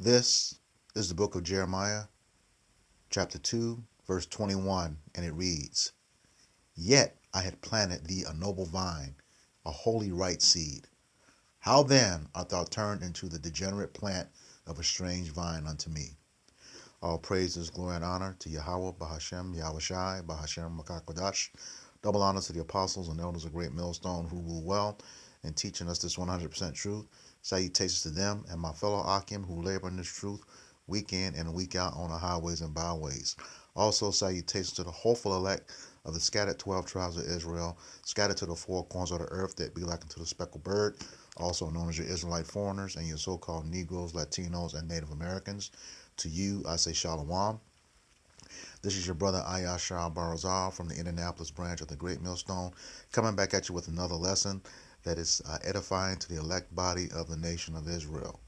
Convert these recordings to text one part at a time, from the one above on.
This is the book of Jeremiah, chapter 2, verse 21, and it reads, Yet I had planted thee a noble vine, a holy right seed. How then art thou turned into the degenerate plant of a strange vine unto me? All praises, glory, and honor to Yahweh, Bahashem, Yahushai, Bahashem, Makakodash. Double honor to the apostles and elders of Great Millstone who rule well in teaching us this 100% truth. Salutations to them and my fellow Akim who labor in this truth week in and week out on the highways and byways. Also, salutations to the hopeful elect of the scattered 12 tribes of Israel, scattered to the four corners of the earth that be like unto the speckled bird, also known as your Israelite foreigners and your so-called Negroes, Latinos, and Native Americans. To you, I say Shalom. This is your brother Ayashar Barazal from the Indianapolis branch of the Great Millstone, coming back at you with another lesson that is edifying to the elect body of the nation of Israel.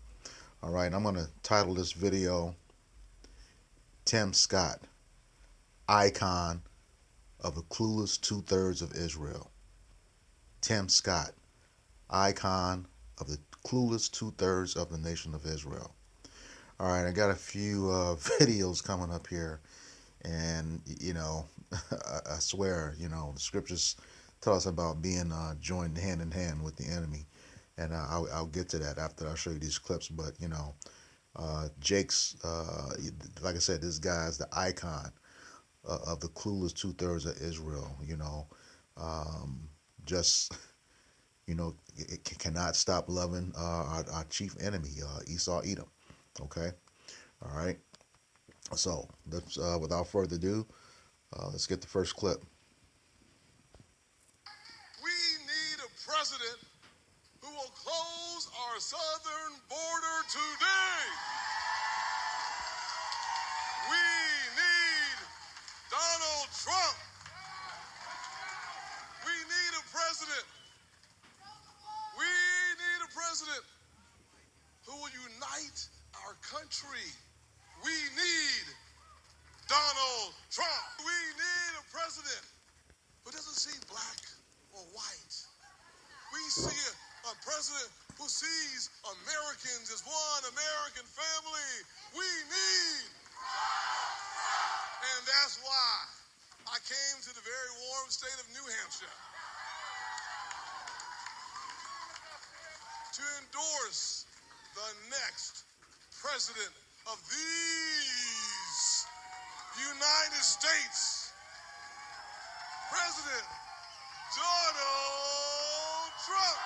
All right, I'm going to title this video, Tim Scott, Icon of the Clueless Two-Thirds of Israel. Tim Scott, Icon of the Clueless Two-Thirds of the nation of Israel. All right, I got a few videos coming up here, and, I swear, the scriptures tell us about being joined hand in hand with the enemy, and I'll get to that after I show you these clips. But Jake's like I said, this guy's the icon of the clueless two-thirds of Israel. Just cannot stop loving our chief enemy, Esau Edom. Okay, all right. So let's without further ado, let's get the first clip. President who will close our southern border today. We need Donald Trump. We need a president. We need a president who will unite our country. We need Donald Trump. We need a president who doesn't see black or white. We see a president who sees Americans as one American family. We need. And that's why I came to the very warm state of New Hampshire to endorse the next president of these United States, President Donald Trump.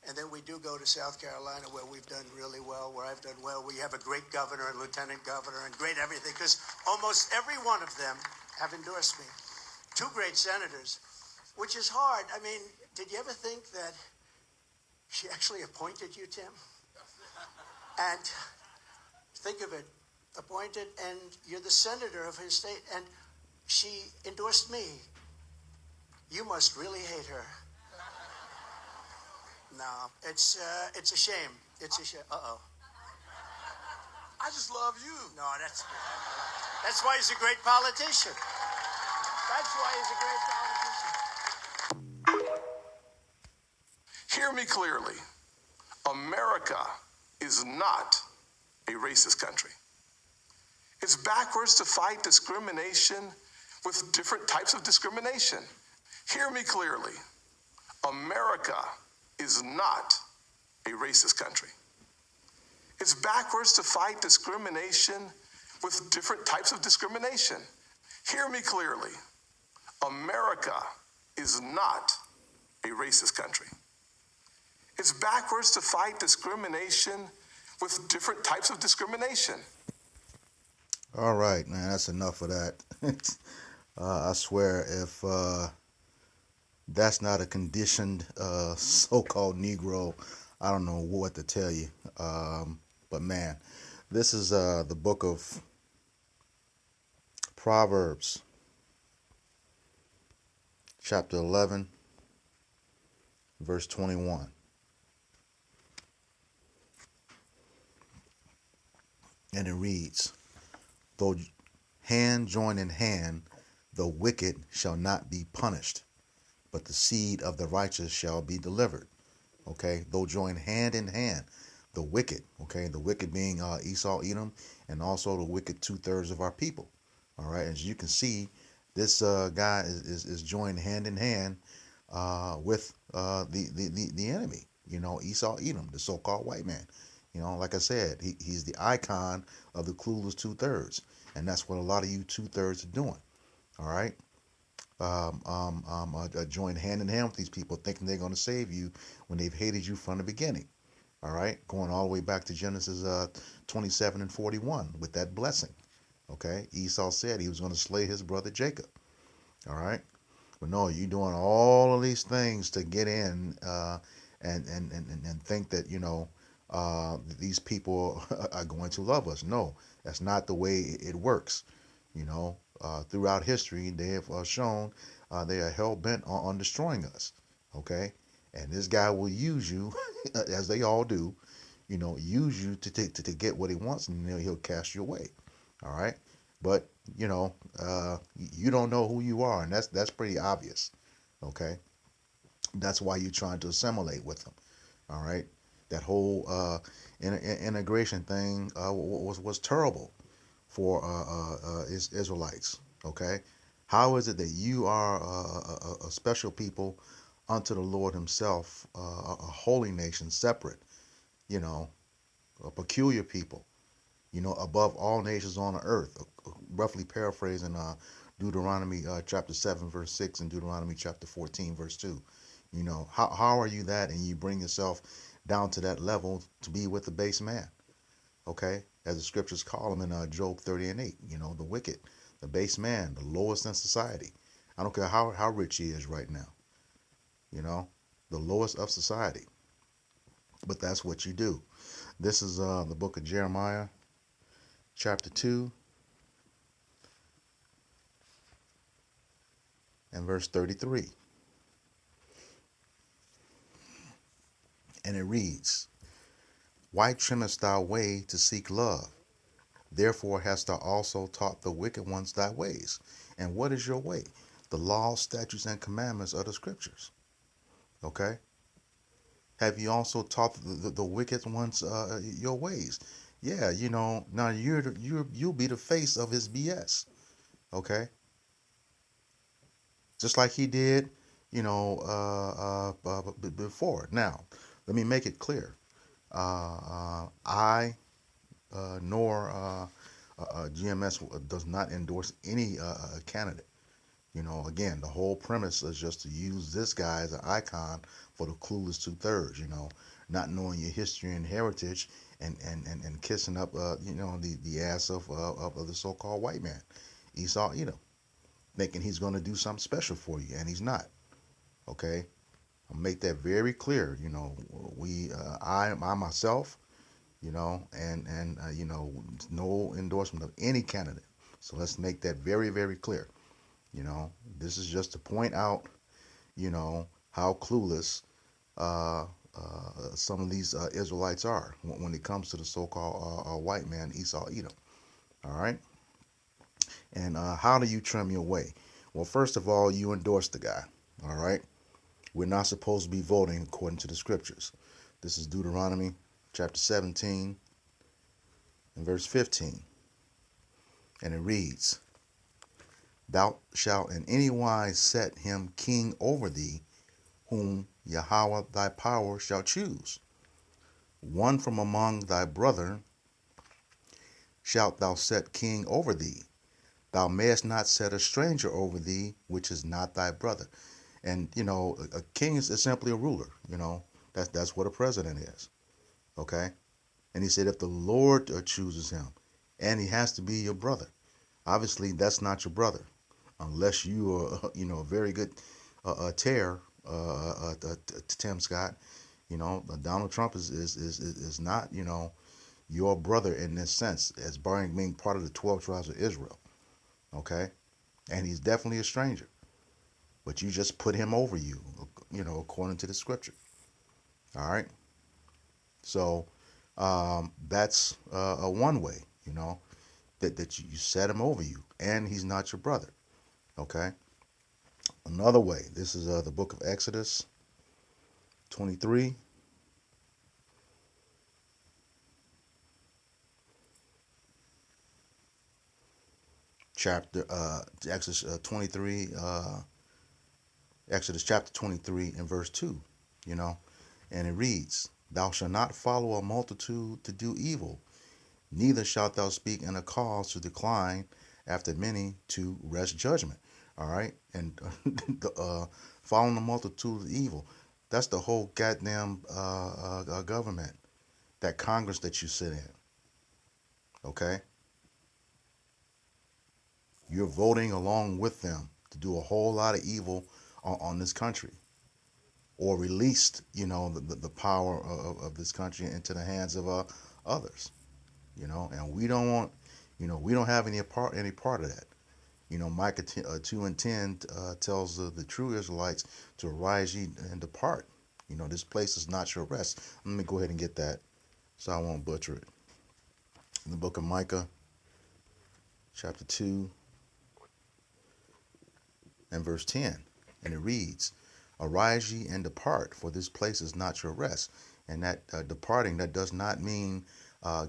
And then we do go to South Carolina, where we've done really well, where I've done well. We have a great governor and lieutenant governor and great everything, because almost every one of them have endorsed me. Two great senators, which is hard. I mean, did you ever think that she actually appointed you, Tim? And think of it, appointed, and you're the senator of his state, and she endorsed me. You must really hate her. No, it's a shame. It's a shame. Uh-oh. I just love you. No, that's why he's a great politician. That's why he's a great politician. Hear me clearly. America is not a racist country. It's backwards to fight discrimination with different types of discrimination. Hear me clearly. America is not a racist country. It's backwards to fight discrimination with different types of discrimination. Hear me clearly. America is not a racist country. It's backwards to fight discrimination with different types of discrimination. All right, man, that's enough of that. I swear, if that's not a conditioned so-called Negro, I don't know what to tell you. But man, this is the book of Proverbs, chapter 11, verse 21. And it reads, Though hand join in hand, the wicked shall not be punished, but the seed of the righteous shall be delivered. Okay, they'll join hand in hand. The wicked, okay, the wicked being Esau, Edom, and also the wicked 2/3 of our people. All right, as you can see, this guy is joined hand in hand with the enemy. You know, Esau, Edom, the so-called white man. You know, like I said, he's the icon of the clueless 2/3, and that's what a lot of you 2/3 are doing. All right, join hand in hand with these people, thinking they're going to save you when they've hated you from the beginning. All right, going all the way back to Genesis 27 and 41 with that blessing. Okay, Esau said he was going to slay his brother Jacob. All right, but no, you're doing all of these things to get in and think that, you know, these people are going to love us. No, that's not the way it works. You know, throughout history, they have shown they are hell bent on destroying us. Okay, and this guy will use you, as they all do. You know, use you to get what he wants, and he'll cast you away. All right, but you know, you don't know who you are, and that's pretty obvious. Okay, that's why you're trying to assimilate with them. All right, that whole integration thing was terrible for Israelites. Okay, how is it that you are a special people unto the Lord Himself, a holy nation, separate, you know, a peculiar people, you know, above all nations on the earth? Roughly paraphrasing Deuteronomy chapter 7 verse 6 and Deuteronomy chapter 14 verse 2. You know, how are you that, and you bring yourself down to that level to be with the base man? Okay, as the scriptures call him in Job 30 and 8. You know, the wicked, the base man, the lowest in society. I don't care how rich he is right now. You know, the lowest of society. But that's what you do. This is the book of Jeremiah, chapter 2 and verse 33. And it reads, why trimmest thou way to seek love? Therefore hast thou also taught the wicked ones thy ways. And what is your way? The law, statutes, and commandments of the scriptures. Okay? Have you also taught the wicked ones your ways? Yeah, you know, now you'll be the face of his BS. Okay? Just like he did, you know, before. Now, let me make it clear. I nor GMS does not endorse any candidate. You know, again, the whole premise is just to use this guy as an icon for the clueless 2/3. You know, not knowing your history and heritage, and kissing up, you know, the ass of the so-called white man, Esau Edom, thinking he's going to do something special for you, and he's not. Okay, I'll make that very clear. You know, I myself, you know, and you know, no endorsement of any candidate. So let's make that very, very clear. You know, this is just to point out, you know, how clueless some of these Israelites are when it comes to the so-called white man, Esau Edom. All right. And how do you trim your way? Well, first of all, you endorse the guy. All right. We're not supposed to be voting according to the scriptures. This is Deuteronomy chapter 17 and verse 15. And it reads, thou shalt in any wise set him king over thee, whom Yahweh thy power shall choose. One from among thy brethren shalt thou set king over thee. Thou mayest not set a stranger over thee, which is not thy brother. And, you know, a king is simply a ruler. You know, that's what a president is. Okay? And he said, if the Lord chooses him, and he has to be your brother. Obviously, that's not your brother, unless you are, you know, a very good tear, Tim Scott. You know, Donald Trump is not, you know, your brother in this sense, as being part of the 12 tribes of Israel. Okay, and he's definitely a stranger, but you just put him over you, you know, according to the scripture. All right, so that's a one way, you know, that you set him over you, and he's not your brother. Okay, another way. This is the book of Exodus 23 chapter Exodus 23, Exodus chapter 23 and verse 2, you know, and it reads, "Thou shalt not follow a multitude to do evil, neither shalt thou speak in a cause to decline after many to wrest judgment." All right, and following the multitude of evil, that's the whole goddamn government, that Congress that you sit in. Okay, you're voting along with them to do a whole lot of evil on this country, or released, the power of this country into the hands of others. And we don't want, we don't have any part of that. Micah 2 and 10 tells the true Israelites to arise ye and depart. This place is not your rest. Let me go ahead and get that so I won't butcher it. In the book of Micah, chapter 2 and verse 10, and it reads, "Arise ye and depart, for this place is not your rest." And that departing, that does not mean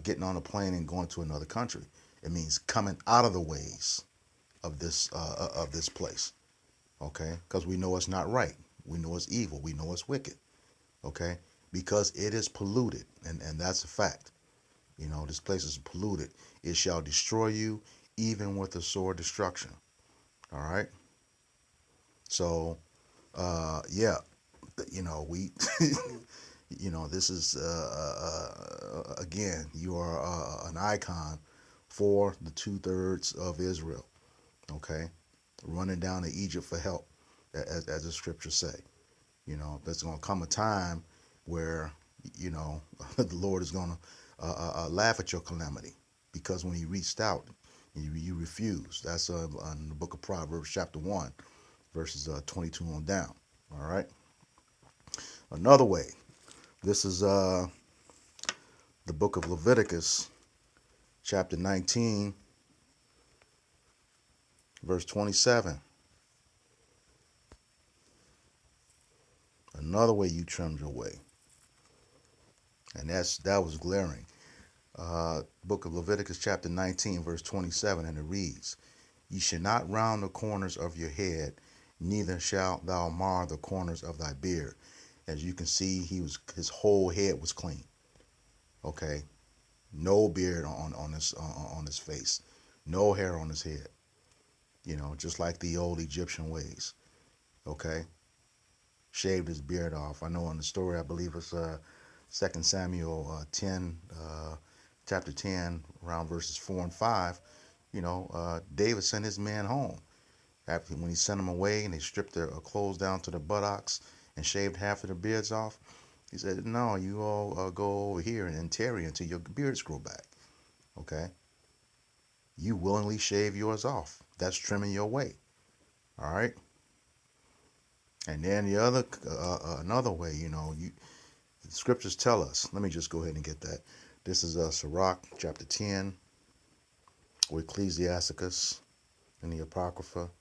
getting on a plane and going to another country. It means coming out of the ways of this place. Okay, because we know it's not right. We know it's evil. We know it's wicked. Okay, because it is polluted, and that's a fact. This place is polluted. It shall destroy you, even with a sore destruction. All right. So, yeah, we, this is again, you are an icon for the 2/3 of Israel. Okay, running down to Egypt for help, as the scriptures say. There's going to come a time where, the Lord is going to laugh at your calamity, because when He reached out, you refused. That's in the book of Proverbs, chapter 1, verses 22 on down. All right. Another way. This is the book of Leviticus, chapter 19, verse 27. Another way you trimmed your way, and that was glaring. Book of Leviticus, chapter 19, verse 27, and it reads, "Ye shall not round the corners of your head, neither shalt thou mar the corners of thy beard." As you can see, his whole head was clean. Okay, no beard on his face, no hair on his head. Just like the old Egyptian ways. Okay, shaved his beard off. I know in the story, I believe it's 2 Samuel 10, chapter 10, around verses 4 and 5. David sent his men home. After, when he sent them away and they stripped their clothes down to the buttocks and shaved half of their beards off, he said, "No, you all go over here and tarry until your beards grow back." Okay? You willingly shave yours off. That's trimming your way. All right? And then the other, another way, the scriptures tell us. Let me just go ahead and get that. This is Sirach, chapter 10, or Ecclesiasticus in the Apocrypha,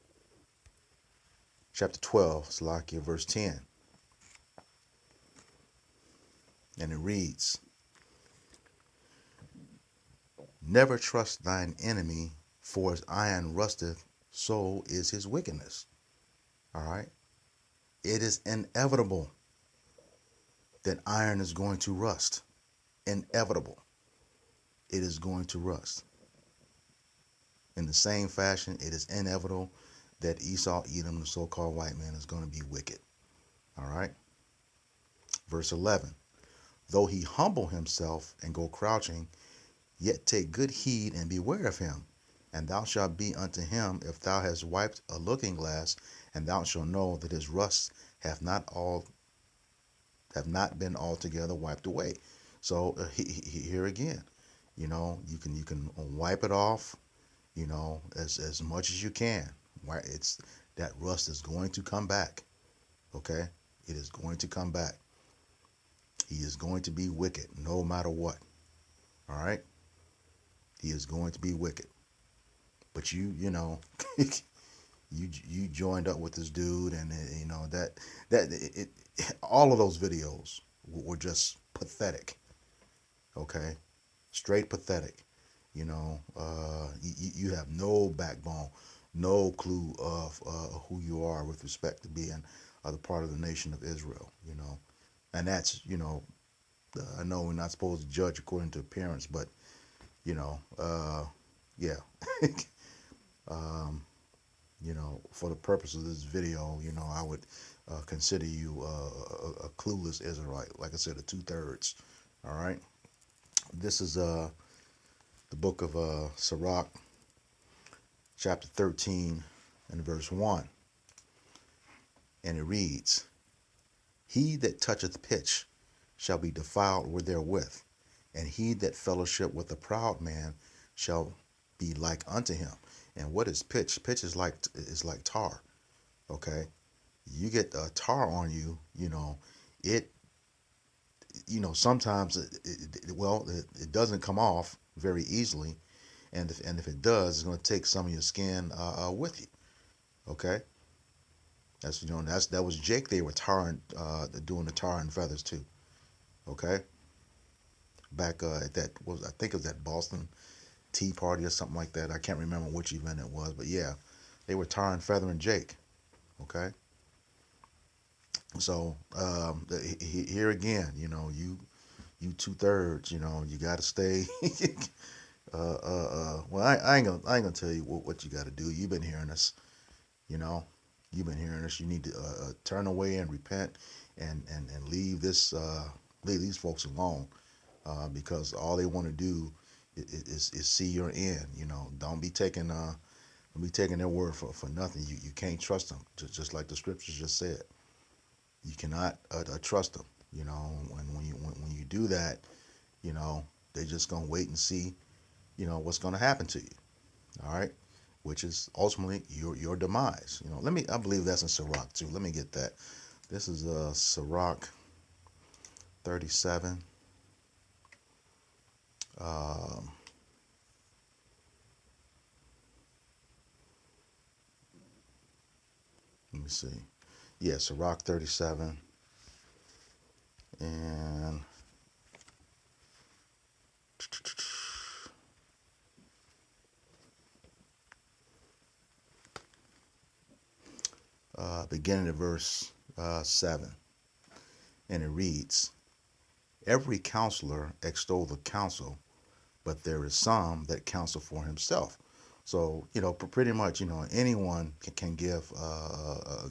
chapter 12, Salakia, verse 10. And it reads, "Never trust thine enemy, for as iron rusteth, so is his wickedness." All right? It is inevitable that iron is going to rust. Inevitable. It is going to rust. In the same fashion, it is inevitable that Esau, Edom, the so-called white man, is going to be wicked. All right? Verse 11. "Though he humble himself and go crouching, yet take good heed and beware of him. And thou shalt be unto him if thou hast wiped a looking glass, and thou shalt know that his rust have not been altogether wiped away." So here again, you can wipe it off, as much as you can. It's that rust is going to come back. Okay, it is going to come back. He is going to be wicked no matter what. All right, he is going to be wicked. But you you joined up with this dude, and all of those videos were just pathetic. Okay, straight pathetic. You have no backbone, no clue of who you are with respect to being the part of the nation of Israel. And that's, I know we're not supposed to judge according to appearance, but, you know, uh, yeah. um, for the purpose of this video, I would consider you a clueless Israelite. Like I said, a two-thirds. All right. This is the book of Sirach, chapter 13, and verse 1. And it reads, He that toucheth pitch shall be defiled therewith, and he that fellowship with a proud man shall be like unto him. And what is pitch? Pitch is like tar. Okay, you get tar on you. It. Sometimes it doesn't come off very easily, and if it does, it's going to take some of your skin with you. Okay, that was Jake. They were tarring, doing the tar and feathers too. Okay, back at that was I think it was that Boston Tea Party or something like that. I can't remember which event it was, but yeah, they were tarring, feathering Jake. Okay, so here again, you two-thirds, you got to stay. Well, I ain't gonna tell you what you got to do. You've been hearing us, you know, you've been hearing us. You need to turn away and repent, and leave these folks alone, because all they want to do is see your end. Don't be taking their word for nothing. You can't trust them. Just like the scriptures just said, you cannot trust them. When you do that, they're just gonna wait and see, what's gonna happen to you. All right, which is ultimately your demise. I believe that's in Sirach too. Let me get that. This is Sirach 37. Um, let me see. Yeah, Sirach 37, and beginning at verse 7, and it reads, Every counselor extolleth counsel, but there is some that counsel for himself. So, pretty much, anyone can give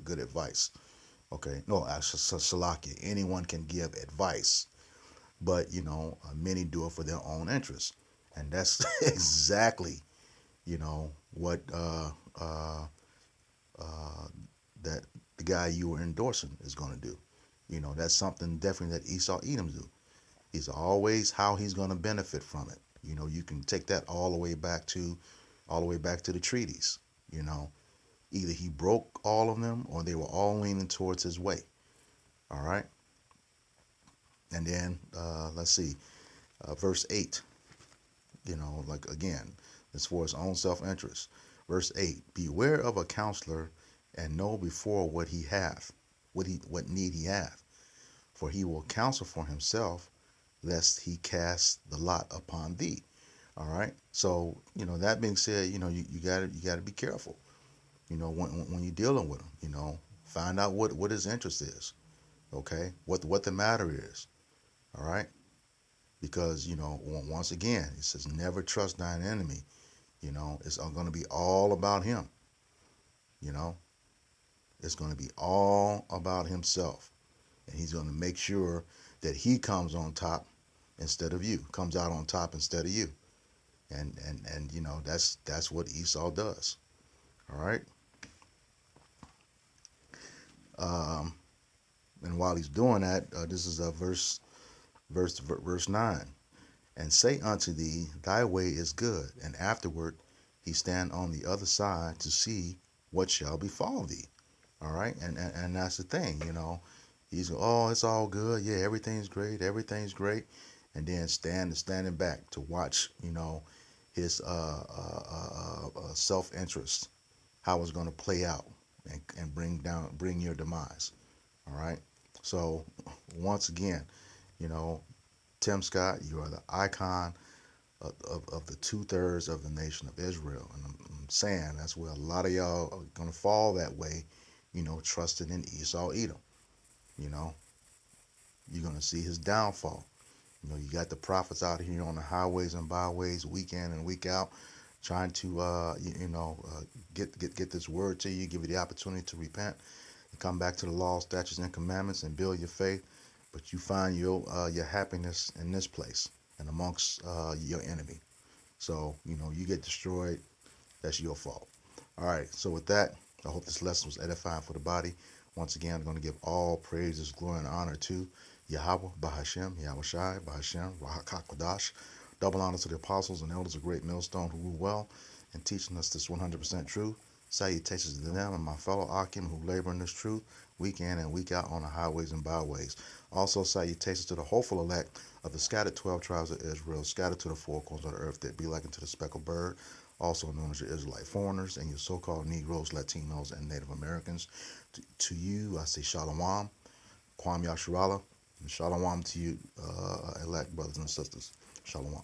good advice. Okay, no, Salakia, anyone can give advice, but, many do it for their own interest. And that's exactly, what uh, that the guy you were endorsing is going to do. That's something definitely that Esau Edom do. He's always how he's going to benefit from it. You can take that all the way back to the treaties. Either he broke all of them or they were all leaning towards his way. All right. And then let's see, verse 8. Like again, it's for his own self-interest. Verse 8: Beware of a counselor, and know before what he hath, what need he hath, for he will counsel for himself, lest he cast the lot upon thee. All right. So that being said, you gotta be careful. When you're dealing with him, find out what his interest is. Okay, what the matter is. All right, because once again, it says never trust thine enemy. It's going to be all about him. You know, it's going to be all about himself, and he's going to make sure that he comes on top instead of you, comes out on top instead of you, and that's what Esau does. All right. Um, and while he's doing that, this is a verse 9. And say unto thee, thy way is good, and afterward he stand on the other side to see what shall befall thee. All right, and that's the thing, He's it's all good, yeah, everything's great, and then standing back to watch, his self interest, how it's going to play out, and bring your demise. All right, so once again, you know, Tim Scott, you are the icon of the 2/3 of the nation of Israel. And I'm saying that's where a lot of y'all are going to fall that way, trusting in Esau Edom. You know, you're going to see his downfall. You got the prophets out here on the highways and byways week in and week out trying to, get this word to you, give you the opportunity to repent and come back to the law, statutes, and commandments and build your faith. But you find your happiness in this place and amongst your enemy. So, you get destroyed. That's your fault. All right. So with that, I hope this lesson was edifying for the body. Once again, I'm going to give all praises, glory, and honor to Yahweh, Bahashem, Yahweh Shai, Bahashem, Rahakakwadash. Double honor to the apostles and elders of Great Millstone who rule well and teaching us this 100% truth. Salutations to them and my fellow Akim who labor in this truth week in and week out on the highways and byways. Also, salutations to the hopeful elect of the scattered 12 tribes of Israel, scattered to the four corners of the earth that be like unto the speckled bird, also known as your Israelite foreigners and your so-called Negroes, Latinos, and Native Americans. To you, I say Shalom, Kwam Yasharala, and Shalom to you, elect brothers and sisters. Shalom.